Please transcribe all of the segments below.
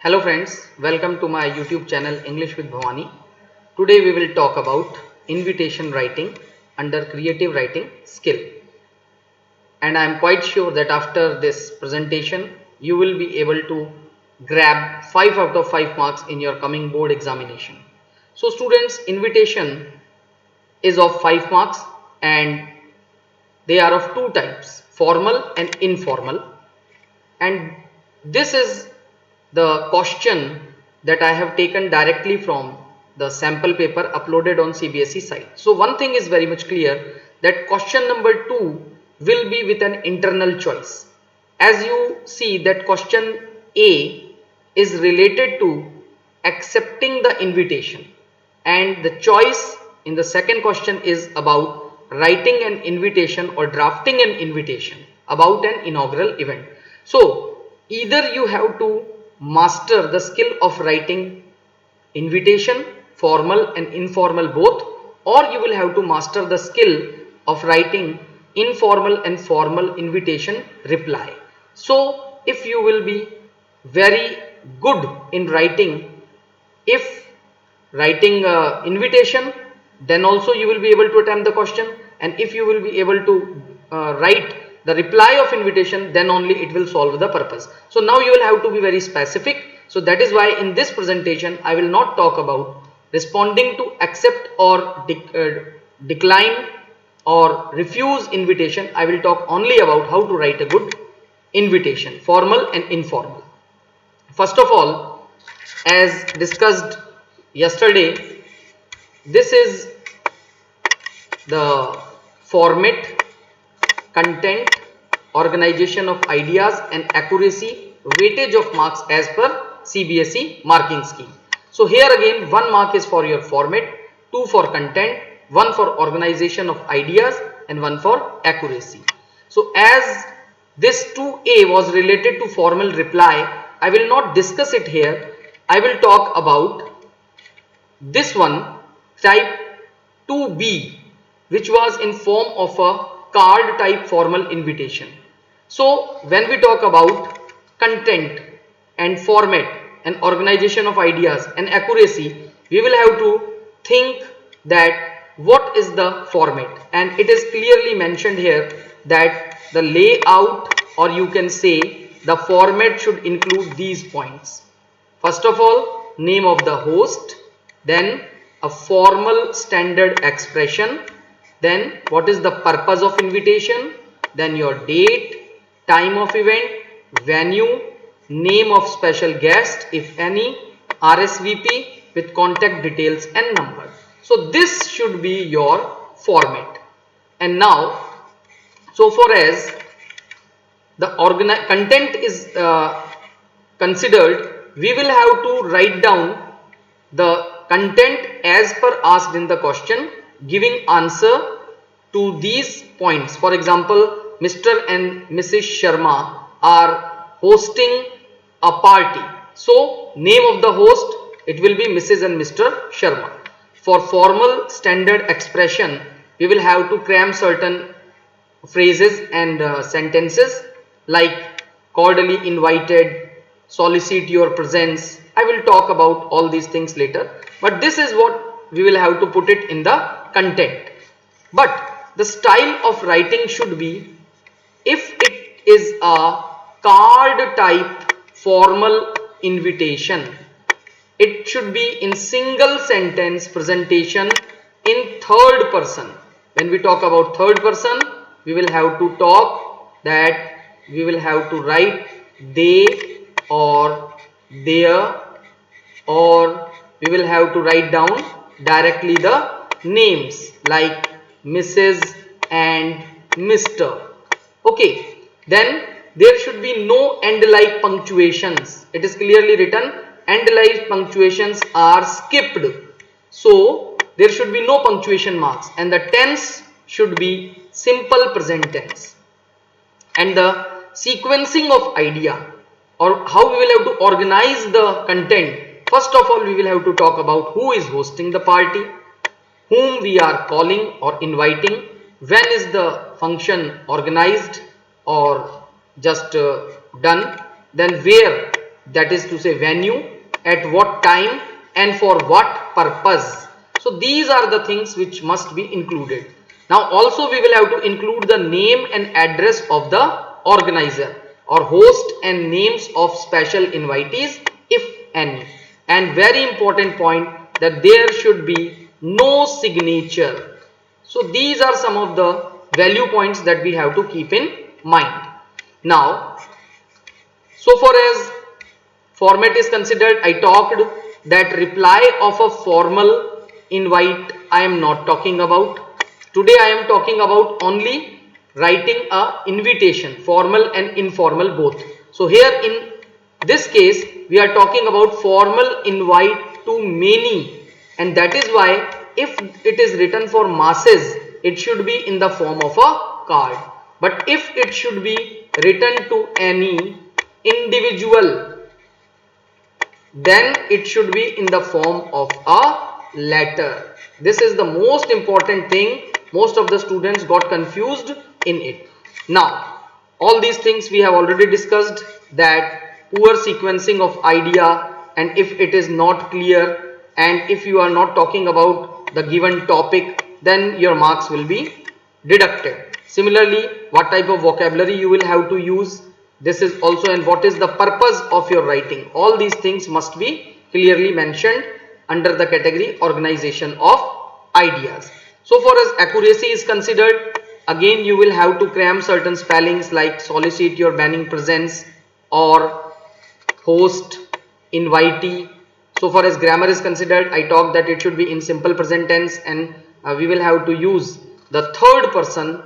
Hello friends, welcome to my YouTube channel English with Bhavani. Today we will talk about invitation writing under creative writing skill. And I am quite sure that after this presentation you will be able to grab 5 out of 5 marks in your coming board examination. So students, invitation is of 5 marks and they are of two types, formal and informal. And this is the question that I have taken directly from the sample paper uploaded on CBSE site. So one thing is very much clear, that question number 2 will be with an internal choice. As you see that question A is related to accepting the invitation, and the choice in the second question is about writing an invitation or drafting an invitation about an inaugural event. So either you have to master the skill of writing invitation, formal and informal both, or you will have to master the skill of writing informal and formal invitation reply. So if you will be very good in writing, if writing invitation, then also you will be able to attempt the question, and if you will be able to write the reply of invitation, then only it will solve the purpose. So now you will have to be very specific. So that is why in this presentation I will not talk about responding to accept or decline or refuse invitation. I will talk only about how to write a good invitation, formal and informal. First of all, as discussed yesterday, this is the format, content, organization of ideas and accuracy, weightage of marks as per CBSE marking scheme. So here again 1 mark is for your format, 2 for content, 1 for organization of ideas and 1 for accuracy. So as this 2A was related to formal reply, I will not discuss it here. I will talk about this one, type 2B, which was in form of a card type formal invitation. So when we talk about content and format and organization of ideas and accuracy, we will have to think that what is the format, and it is clearly mentioned here that the layout, or you can say the format, should include these points. First of all, name of the host, then a formal standard expression, then what is the purpose of invitation, then your date, time of event, venue, name of special guest if any, RSVP with contact details and number. So this should be your format. And now, so far as the content is considered, we will have to write down the content as per asked in the question, giving answer to these points. For example, Mr. and Mrs. Sharma are hosting a party. So name of the host, it will be Mrs. and Mr. Sharma. For formal standard expression, we will have to cram certain phrases and sentences like cordially invited, solicit your presence. I will talk about all these things later, but this is what we will have to put it in the content. But the style of writing should be, if it is a card type formal invitation, it should be in single sentence presentation in third person. When we talk about third person, we will have to talk that we will have to write they or their, or we will have to write down directly the names like Mrs. and Mr. Okay, then there should be no end-like punctuations. It is clearly written, end-like punctuations are skipped. So there should be no punctuation marks, and the tense should be simple present tense. And the sequencing of idea, or how we will have to organize the content. First of all, we will have to talk about who is hosting the party, whom we are calling or inviting, when is the function organized or just done, then where that is to say venue, at what time, and for what purpose. So these are the things which must be included. Now also we will have to include the name and address of the organizer or host and names of special invitees if any. And very important point, that there should be no signature. So these are some of the value points that we have to keep in mind. Now, so far as format is considered, I talked that reply of a formal invite I am not talking about. Today I am talking about only writing a invitation, formal and informal both. So here in this case we are talking about formal invite to many, and that is why if it is written for masses, it should be in the form of a card. But if it should be written to any individual, then it should be in the form of a letter. This is the most important thing. Most of the students got confused in it. Now, all these things we have already discussed, that poor sequencing of idea, and if it is not clear, and if you are not talking about the given topic, then your marks will be deducted. Similarly, what type of vocabulary you will have to use, this is also, and what is the purpose of your writing. All these things must be clearly mentioned under the category organization of ideas. So far as accuracy is considered, again you will have to cram certain spellings like solicit your banning presence or host, invitee. So far as grammar is considered, I talked that it should be in simple present tense, and we will have to use the third person,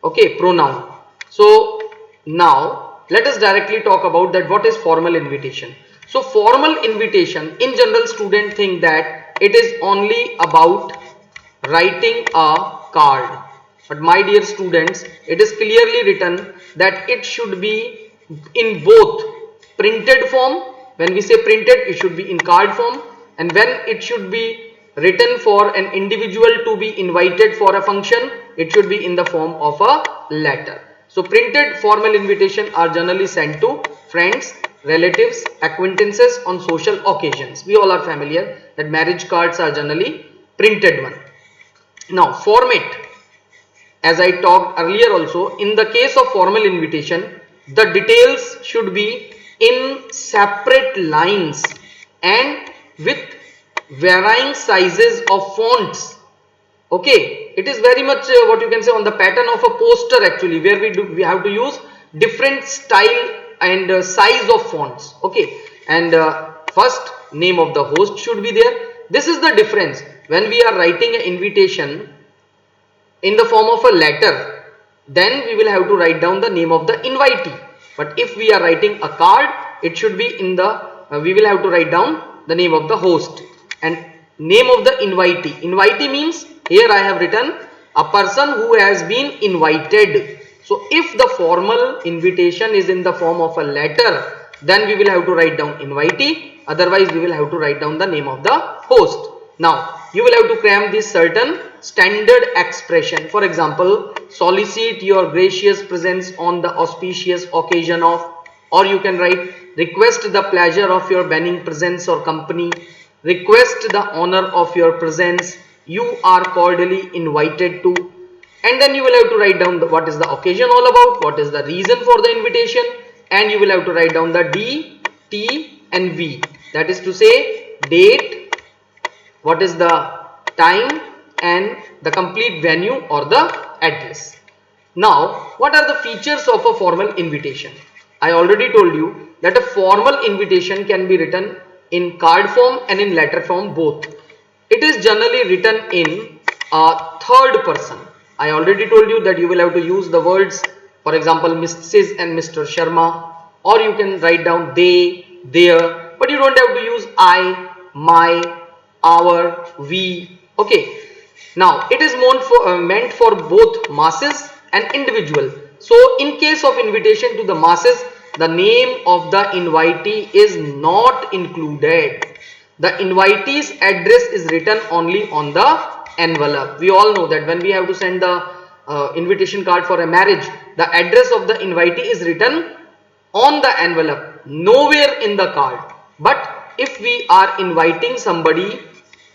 okay, pronoun. So now let us directly talk about that what is formal invitation. So formal invitation, in general student think that it is only about writing a card, but my dear students, it is clearly written that it should be in both printed form. When we say printed, it should be in card form, and when it should be written for an individual to be invited for a function, it should be in the form of a letter. So printed formal invitation are generally sent to friends, relatives, acquaintances on social occasions. We all are familiar that marriage cards are generally printed one. Now format, as I talked earlier also, in the case of formal invitation, the details should be in separate lines and with varying sizes of fonts. Okay, it is very much what you can say on the pattern of a poster actually, where we have to use different style and size of fonts. Okay, and first name of the host should be there. This is the difference. When we are writing an invitation in the form of a letter, then we will have to write down the name of the invitee. But if we are writing a card, it should be in the we will have to write down the name of the host and name of the invitee. Invitee means, here I have written a person who has been invited. So if the formal invitation is in the form of a letter, then we will have to write down invitee, otherwise we will have to write down the name of the host. Now you will have to cram this certain standard expression. For example, solicit your gracious presence on the auspicious occasion of, or you can write request the pleasure of your banning presence or company, request the honor of your presence, you are cordially invited to, and then you will have to write down what is the occasion all about, what is the reason for the invitation, and you will have to write down the D, T and V, that is to say date, what is the time, and the complete venue or the address. Now what are the features of a formal invitation? I already told you that a formal invitation can be written in card form and in letter form both. It is generally written in a third person. I already told you that you will have to use the words, for example, Mrs. and Mr. Sharma, or you can write down they, their, but you don't have to use I, my, our, we. Okay. Now it is meant for both masses and individual. So in case of invitation to the masses, the name of the invitee is not included. The invitee's address is written only on the envelope. We all know that when we have to send the invitation card for a marriage, the address of the invitee is written on the envelope. nowhere in the card. But if we are inviting somebody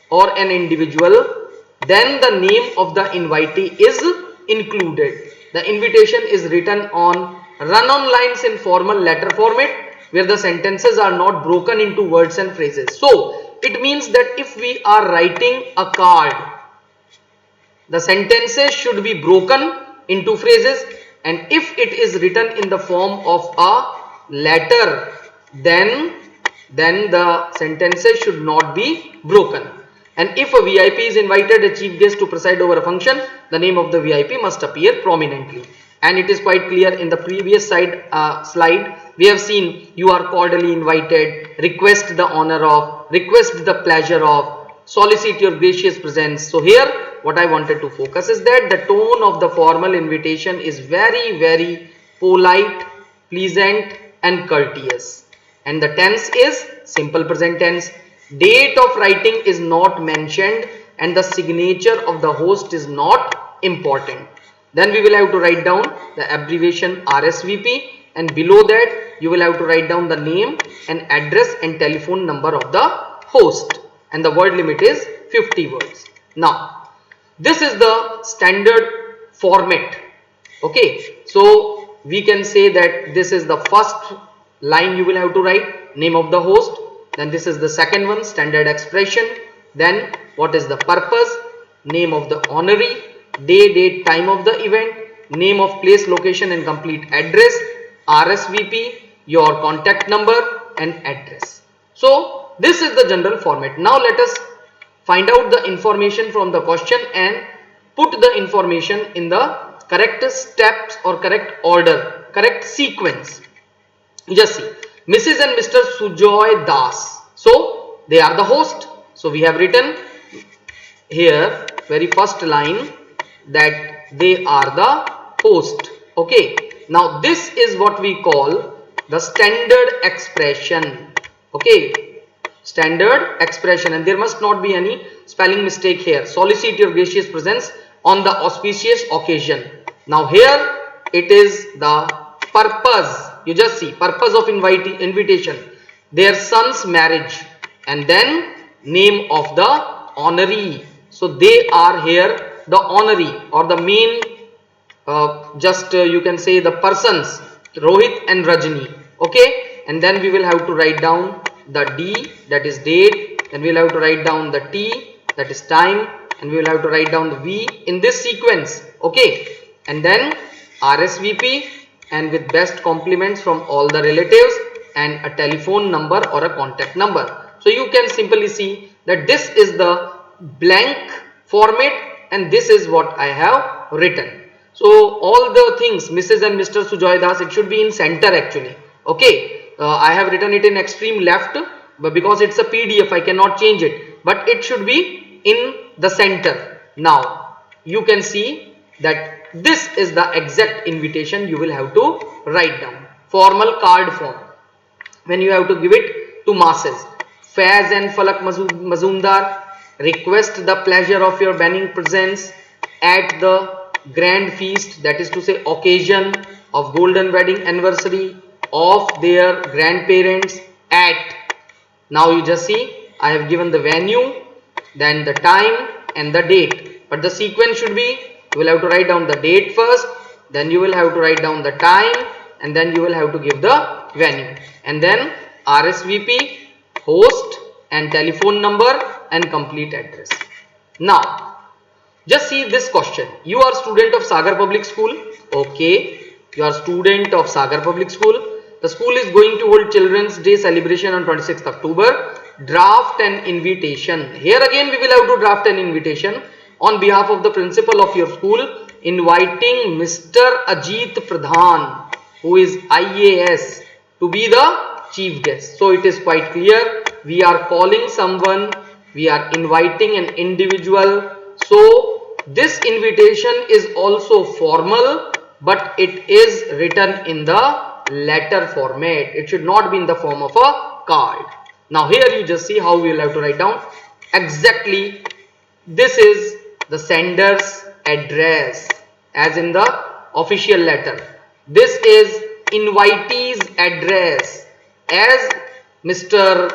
or an individual, then the name of the invitee is included. The invitation is written on run-on lines in formal letter format, where the sentences are not broken into words and phrases. So it means that if we are writing a card, the sentences should be broken into phrases, and if it is written in the form of a letter, then the sentences should not be broken. And if a VIP is invited a chief guest to preside over a function, the name of the VIP must appear prominently. And it is quite clear in the previous slide we have seen you are cordially invited, request the honor of, request the pleasure of, solicit your gracious presence. So here what I wanted to focus is that the tone of the formal invitation is very polite, pleasant and courteous, and the tense is simple present tense. Date of writing is not mentioned, and the signature of the host is not important. Then we will have to write down the abbreviation RSVP, and below that you will have to write down the name and address and telephone number of the host, and the word limit is 50 words. Now this is the standard format. Okay, so we can say that this is the first line you will have to write, name of the host. Then this is the second one, standard expression. Then what is the purpose, name of the honoree, day, date, time of the event, name of place, location and complete address, RSVP, your contact number and address. So this is the general format. Now let us find out the information from the question and put the information in the correct steps or correct order, correct sequence. You just see Mrs. and Mr. Sujoy Das. So they are the host. So we have written here very first line that they are the host. Okay. Now this is what we call the standard expression. Okay. Standard expression, and there must not be any spelling mistake here. Solicit your gracious presence on the auspicious occasion. Now here it is the purpose. You just see purpose of invitation, their son's marriage, and then name of the honoree. So they are here the honoree or the main you can say the persons, Rohit and Rajni. Okay, and then we will have to write down the D, that is date, then we will have to write down the T, that is time, and we will have to write down the V in this sequence. Okay, and then RSVP, and with best compliments from all the relatives, and a telephone number or a contact number. So you can simply see that this is the blank format, and this is what I have written. So all the things, Mrs. and Mr. Sujoy Das, it should be in center actually. Okay, I have written it in extreme left, but because it's a PDF I cannot change it, but it should be in the center. Now you can see that this is the exact invitation you will have to write down. Formal card form, when you have to give it to masses. Faiz and Falak Mazumdar, request the pleasure of your benign presence at the grand feast, that is to say occasion of golden wedding anniversary of their grandparents at. Now you just see I have given the venue, then the time and the date, but the sequence should be you will have to write down the date first, then you will have to write down the time, and then you will have to give the venue, and then RSVP, host and telephone number and complete address. Now just see this question. You are student of Sagar Public School. Okay, you are student of Sagar Public School. The school is going to hold Children's Day celebration on 26th October. Draft an invitation. Here again we will have to draft an invitation on behalf of the principal of your school, inviting Mr. Ajit Pradhan, who is IAS, to be the chief guest. So it is quite clear, we are calling someone, we are inviting an individual. So this invitation is also formal, but it is written in the letter format. It should not be in the form of a card. Now here you just see how we will have to write down exactly. This is the sender's address as in the official letter. This is invitee's address. as Mr.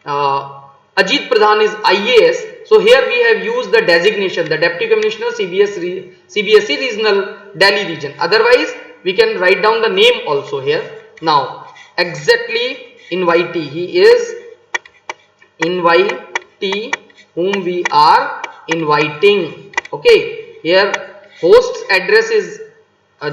Ajit Pradhan is IAS, so here we have used the designation, the Deputy Commissioner CBSE Regional Delhi region. Otherwise, we can write down the name also here. Now, exactly invitee, he is invitee whom we are inviting. Okay, here host's address is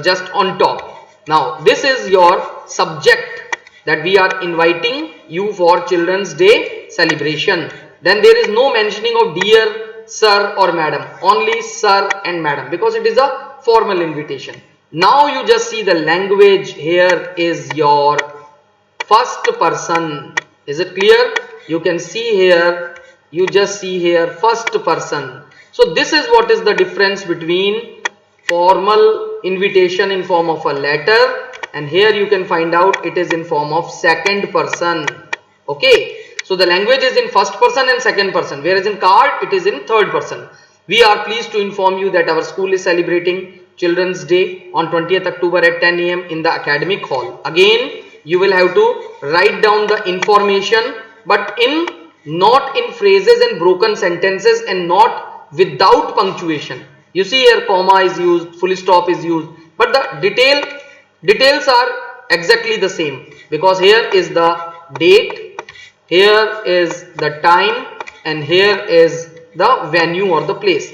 just on top. Now this is your subject, that we are inviting you for Children's Day celebration. Then there is no mentioning of dear sir or madam, only sir and madam, because it is a formal invitation. Now you just see the language here is your first person. Is it clear? You can see here, you just see here first person. So this is what is the difference between formal invitation in form of a letter, and here you can find out it is in form of second person. Okay, so the language is in first person and second person, whereas in card it is in third person. We are pleased to inform you that our school is celebrating Children's Day on 20th October at 10 AM in the academic hall. Again, you will have to write down the information, but not in phrases and broken sentences, and not without punctuation. You see here comma is used, full stop is used, but the details are exactly the same, because here is the date, here is the time, and here is the venue or the place.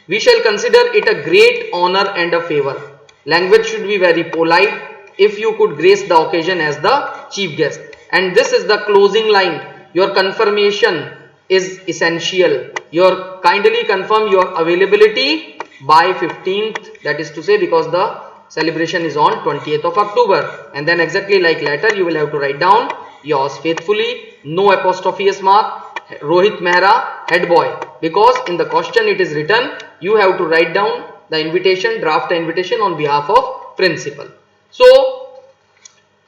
We shall consider it a great honor and a favor. Language should be very polite. If you could grace the occasion as the chief guest. And this is the closing line. Your confirmation is essential. Your kindly confirm your availability by 15th. That is to say, because the celebration is on 20th of October. And then exactly like letter, you will have to write down yours faithfully. No apostrophe s mark. Rohit Mehra, head boy. Because in the question it is written, you have to write down the invitation, draft the invitation on behalf of principal. So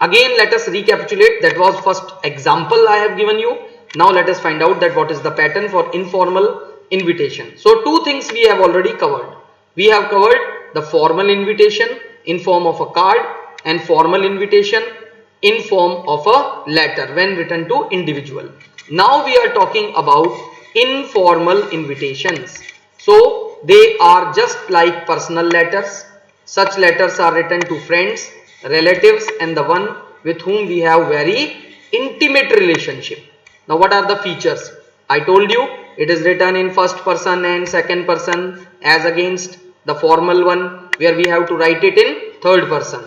again, let us recapitulate. That was first example I have given you. Now let us find out that what is the pattern for informal invitation. So two things we have already covered. We have covered the formal invitation in form of a card, and formal invitation in form of a letter when written to individual. Now we are talking about informal invitations. So they are just like personal letters. Such letters are written to friends, relatives, and the one with whom we have very intimate relationship. Now what are the features? I told you it is written in first person and second person, as against the formal one where we have to write it in third person.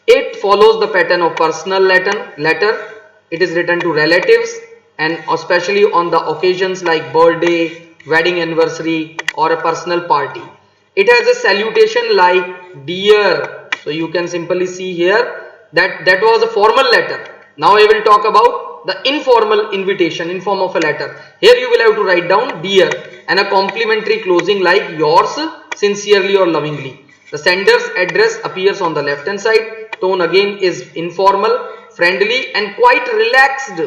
It follows the pattern of personal letter. It is written to relatives, and especially on the occasions like birthday, wedding anniversary, or a personal party. It has a salutation like dear. So you can simply see here that was a formal letter. Now I will talk about the informal invitation in form of a letter. Here you will have to write down dear and a complimentary closing like yours sincerely or lovingly. The sender's address appears on the left hand side. Tone again is informal, friendly, and quite relaxed.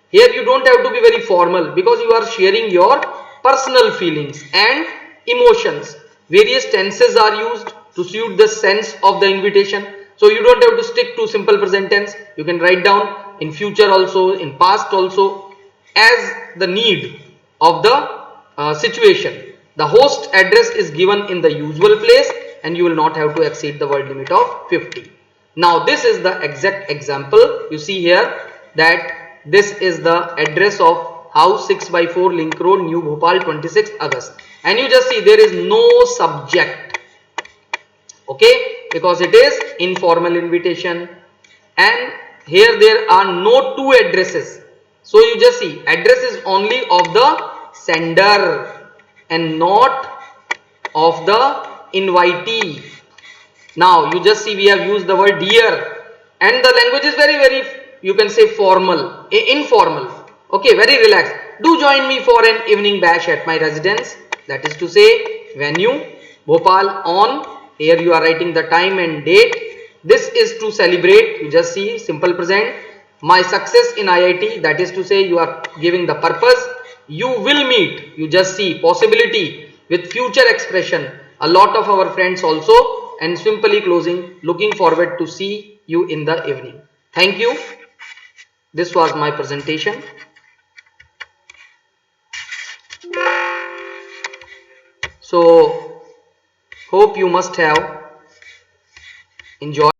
Here you don't have to be very formal, because you are sharing your personal feelings and emotions. Various tenses are used to suit the sense of the invitation. So you don't have to stick to simple present tense. You can write down in future also, in past also, as the need of the situation. The host address is given in the usual place, and you will not have to exceed the word limit of 50. Now this is the exact example. You see here that this is the address of house 6/4 Link Road, New Bhopal, 26th August. And you just see there is no subject. Okay, because it is informal invitation, and here there are no two addresses. So you just see address is only of the sender and not of the invitee. Now you just see we have used the word dear, and the language is very, you can say formal, informal. Okay, very relaxed. Do join me for an evening bash at my residence. That is to say, venue Bhopal on. Here you are writing the time and date. This is to celebrate. You just see simple present. My success in IIT. That is to say, you are giving the purpose. You will meet. You just see possibility with future expression. A lot of our friends also, and simply closing. Looking forward to see you in the evening. Thank you. This was my presentation. So hope you must have enjoyed.